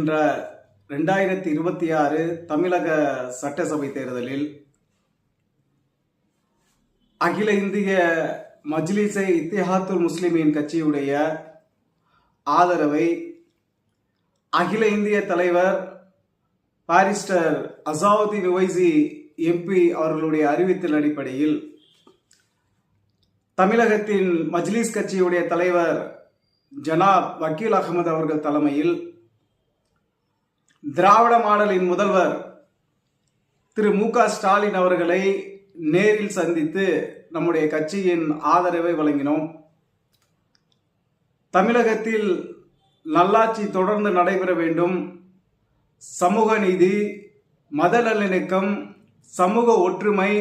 வருகின்ற 2026 தமிழக சட்டசபை தேர்தலில் அகில இந்திய மஜ்லிஸே இத்திஹாதுல் முஸ்லிமீன் கட்சியுடைய ஆதரவை அகில இந்திய தலைவர் பாரிஸ்டர் அசாவுதீன் ஒவைசி எம்பி அவர்களுடைய அறிவித்தல் அடிப்படையில் தமிழகத்தின் மஜ்லிஸ் கட்சியுடைய தலைவர் ஜனாப் வக்கீல் அகமது அவர்கள் தலைமையில் திராவிட மாடலின் முதல்வர் திரு மு.க. ஸ்டாலின் அவர்களை நேரில் சந்தித்து நம்முடைய கட்சியின் ஆதரவை வழங்கினோம். தமிழகத்தில் நல்லாட்சி தொடர்ந்து நடைபெற வேண்டும், சமூக நீதி, மத நல்லிணக்கம், சமூக ஒற்றுமை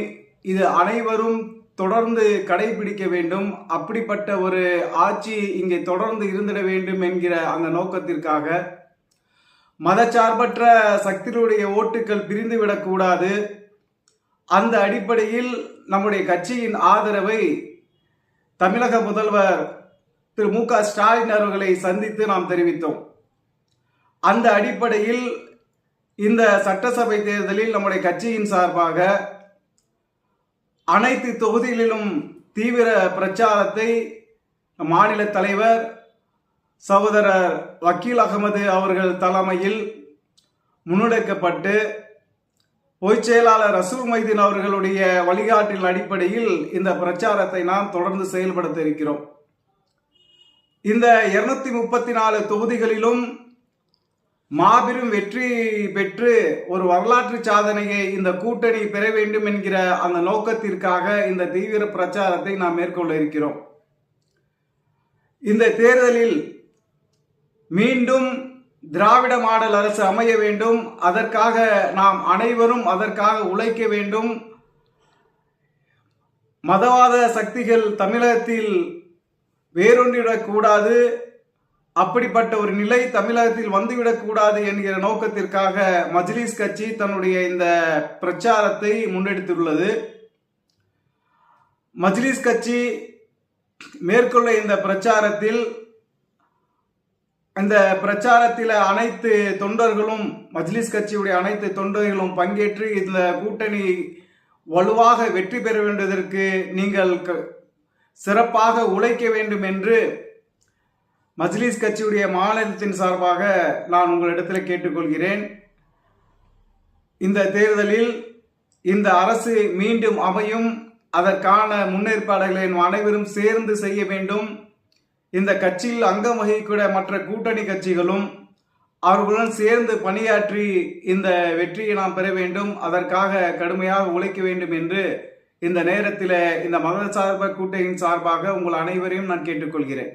இது அனைவரும் தொடர்ந்து கடைபிடிக்க வேண்டும், அப்படிப்பட்ட ஒரு ஆட்சி இங்கே தொடர்ந்து இருந்திட வேண்டும் என்கிற அந்த நோக்கத்திற்காக மதச்சார்பற்ற சக்திகளுடைய ஓட்டுக்கள் பிரிந்துவிடக்கூடாது. அந்த அடிப்படையில் நம்முடைய கட்சியின் ஆதரவை தமிழக முதல்வர் திரு மு.க. ஸ்டாலின் அவர்களை சந்தித்து நாம் தெரிவித்தோம். அந்த அடிப்படையில் இந்த சட்டசபை தேர்தலில் நம்முடைய கட்சியின் சார்பாக அனைத்து தொகுதிகளிலும் தீவிர பிரச்சாரத்தை மாநில தலைவர் சகோதரர் வக்கீல் அகமது அவர்கள் தலைமையில் முன்னெடுக்கப்பட்டு பொதுச் செயலாளர் ரசூல் மைதீன் அவர்களுடைய வழிகாட்டின் அடிப்படையில் இந்த பிரச்சாரத்தை நாம் தொடர்ந்து செயல்படுத்த இருக்கிறோம். இந்த 234 தொகுதிகளிலும் மாபெரும் வெற்றி பெற்று ஒரு வரலாற்று சாதனையை இந்த கூட்டணி பெற வேண்டும் என்கிற அந்த நோக்கத்திற்காக இந்த தீவிர பிரச்சாரத்தை நாம் மேற்கொள்ள இருக்கிறோம். இந்த தேர்தலில் மீண்டும் திராவிட மாடல் அரசு அமைய வேண்டும், அதற்காக நாம் அனைவரும் அதற்காக உழைக்க வேண்டும். மதவாத சக்திகள் தமிழகத்தில் வேரூன்றிவிடக்கூடாது, அப்படிப்பட்ட ஒரு நிலை தமிழகத்தில் வந்துவிடக்கூடாது என்கிற நோக்கத்திற்காக மஜ்லிஸ் கட்சி தன்னுடைய இந்த பிரச்சாரத்தை முன்னெடுத்துள்ளது. மஜ்லிஸ் கட்சி மேற்கொள்ள இந்த பிரச்சாரத்தில் அனைத்து தொண்டர்களும், மஜ்லிஸ் கட்சியுடைய அனைத்து தொண்டர்களும் பங்கேற்று இந்த கூட்டணி வலுவாக வெற்றி பெற வேண்டுவதற்கு நீங்கள் சிறப்பாக உழைக்க வேண்டும் என்று மஜ்லிஸ் கட்சியுடைய மாநிலத்தின் சார்பாக நான் உங்களிடத்தில் கேட்டுக்கொள்கிறேன். இந்த தேர்தலில் இந்த அரசு மீண்டும் அமையும், அதற்கான முன்னேற்பாடுகளை அனைவரும் சேர்ந்து செய்ய வேண்டும். இந்த கட்சியில் அங்கம் வகிக்கூடிய மற்ற கூட்டணி கட்சிகளும் அவர்களுடன் சேர்ந்து பணியாற்றி இந்த வெற்றியை நாம் பெற வேண்டும், அதற்காக கடுமையாக உழைக்க வேண்டும் என்று இந்த நேரத்தில் இந்த மதசார்பற்ற கூட்டணியின் சார்பாக உங்கள் அனைவரையும் நான் கேட்டுக்கொள்கிறேன்.